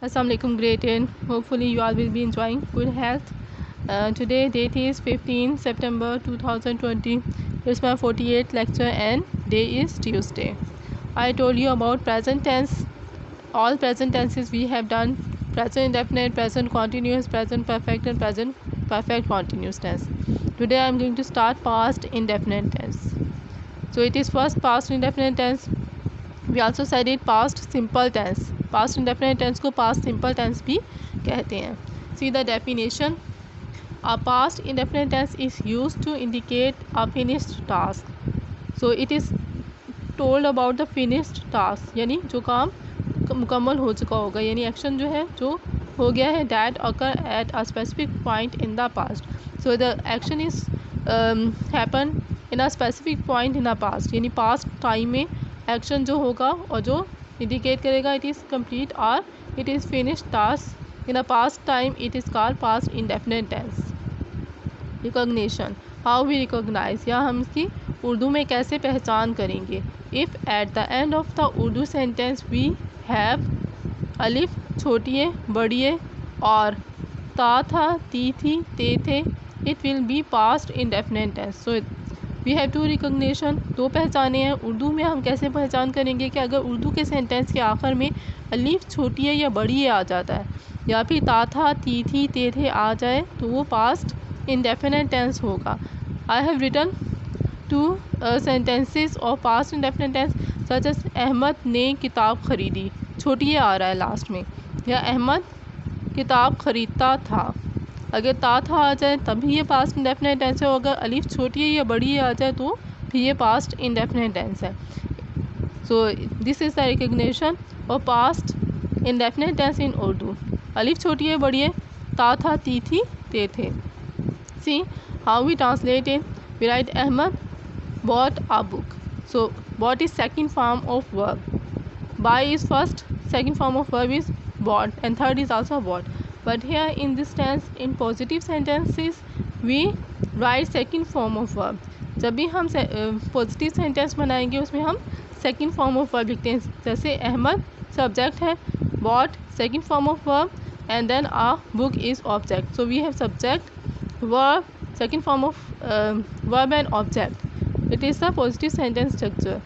Assalamualaikum grade 10. Hopefully you all will be enjoying good health. Today date is 15 September 2020. It's my 48th lecture and day is Tuesday. I told you about present tense. All present tenses we have done: present indefinite, present continuous, present perfect and present perfect continuous tense. Today I am going to start past indefinite tense. So it is first past indefinite tense. We also said it past simple tense. Past indefinite tense को past simple tense भी कहते हैं. See the definition. A past indefinite tense is used to indicate a finished task. So it is told about the finished task, यानी जो काम मुकम्मल हो चुका होगा, यानी एक्शन जो है जो हो गया है, that occur at a specific point in the past. So the action is happen in a specific point in the past, यानी past time में एक्शन जो होगा और जो इंडिकेट करेगा इट इज़ कंप्लीट और it is finish task in a past time, it is called past indefinite tense. Recognition, how we recognize, या हम इसकी उर्दू में कैसे पहचान करेंगे. If at the end of the Urdu sentence we have अलिफ छोटिए बड़िए और ता था ती थी ते थे, it will be past indefinite tense. So we have two recognition, दो पहचाने हैं. उर्दू में हम कैसे पहचान करेंगे कि अगर उर्दू के सेंटेंस के आखिर में अलीफ छोटी है या बड़ी है आ जाता है, या फिर ता था ती थी ते थे आ जाए, तो वो पास्ट इंडेफिनिट टेंस होगा. I have written two sentences of past indefinite tense such as Ahmad ने किताब खरीदी, छोटी आ रहा है लास्ट में, या अहमद किताब खरीदता था. अगर ता था आ जाए तभी ये पास्ट इंडेफिनिट टेंस है, और अगर अलीफ छोटी है या बड़ी है आ जाए तो फिर ये पास्ट इंडेफिनिट टेंस है. So this is the recognition of past indefinite tense in Urdu. अलीफ छोटी है बड़ी है, ता था ती थी ते थे. See how we translate it. We write Ahmad bought a book. So bought is second form of verb, buy is first, second form of verb is bought, and third is also bought. But here in this tense, in positive sentences we write second form of verb. जब भी हम positive sentence बनाएंगे उसमें हम second form of verb लिखते हैं. जैसे Ahmad subject है, bought second form of verb, and then a book is object. So we have subject verb second form of verb and object. It is the positive sentence structure.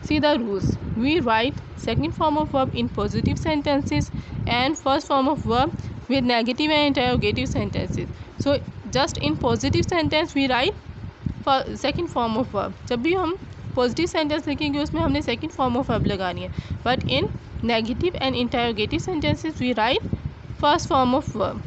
See the rules. We write second form of verb in positive sentences and first form of verb with negative and interrogative sentences. So just in positive sentence we write second form of verb. जब भी हम positive sentence लिखेंगे उसमें हमने second form of verb लगानी है. But in negative and interrogative sentences we write first form of verb.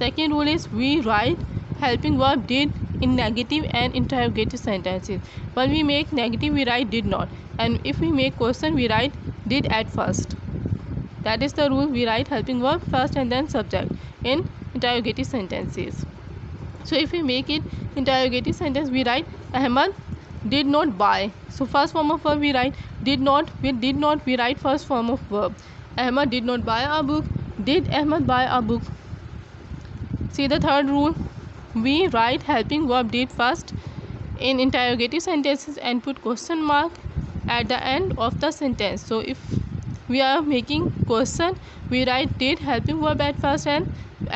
Second rule is we write helping verb did in negative and interrogative sentences. When we make negative we write did not, and if we make question we write did at first. That is the rule. We write helping verb first and then subject in interrogative sentences. So if we make it interrogative sentence we write Ahmad did not buy. So first form of verb we write did not. With did not we write first form of verb. Ahmad did not buy a book. Did Ahmad buy a book? See the third rule. We write helping verb did first in interrogative sentences and put question mark at the end of the sentence. So if we are making question we write did helping verb at first, and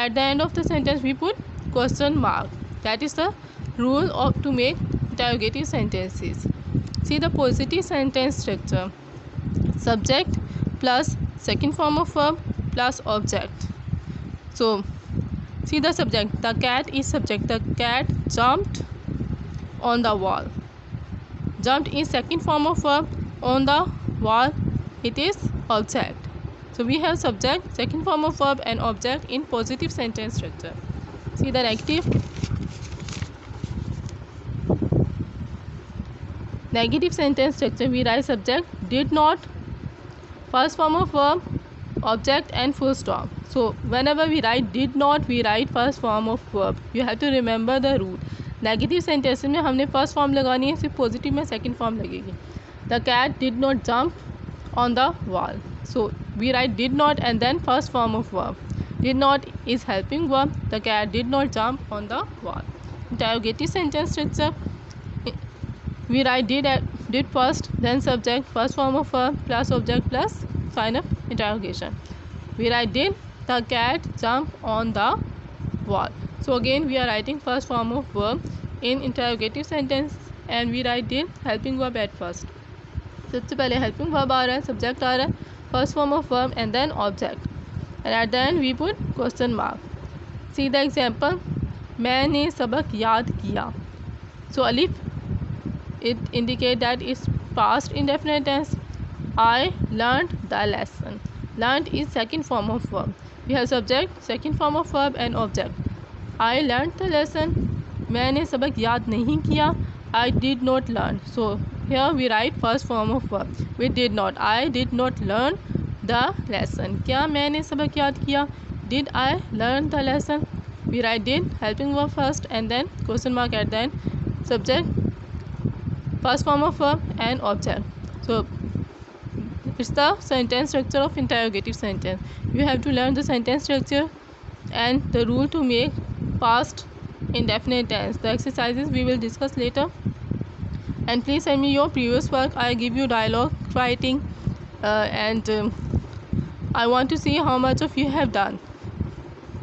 at the end of the sentence we put question mark. That is the rule of to make interrogative sentences. See the positive sentence structure. Subject plus second form of verb plus object. So see the subject. The cat is subject. The cat jumped on the wall. Jumped is second form of verb. On the wall it is object. So we have subject, second form of verb and object in positive sentence structure. See the negative. Negative sentence structure we write subject did not, first form of verb, object and full stop. So whenever we write did not we write first form of verb. You have to remember the rule. Negative sentence में हमने first form लगानी है, सिर्फ positive में second form लगेगी. The cat did not jump on the wall. So we write did not and then first form of verb. Did not is helping verb. The cat did not jump on the wall. Interrogative sentence structure we write did first, then subject, first form of verb plus object plus sign of interrogation. We write did the cat jump on the wall. So again we are writing first form of verb in interrogative sentence and we write did helping verb at first. सबसे पहले helping verb आ रहा है, subject आ रहा है, first form of verb and then object, and at the end we put question mark. See the example. मैंने सबक याद किया. So alif, it indicate that it's past indefinite tense. I learned the lesson. Learned is second form of verb. We have subject, second form of verb and object. I learned the lesson. मैंने सबक याद नहीं किया. I did not learn. So here we write first form of verb. We did not. I did not learn the lesson. क्या मैंने सबक याद किया? Did I learn the lesson? We write did helping verb first and then question mark at the end. Subject, first form of verb and object. So it's the sentence structure of interrogative sentence. You have to learn the sentence structure and the rule to make past indefinite tense. The exercises we will discuss later. And please send me your previous work. I give you dialogue writing and I want to see how much of you have done.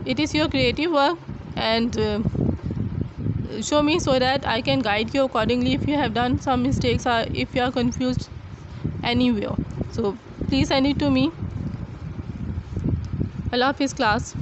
It is your creative work and show me so that I can guide you accordingly if you have done some mistakes or if you are confused anywhere. So please send it to me. Allah Hafiz class.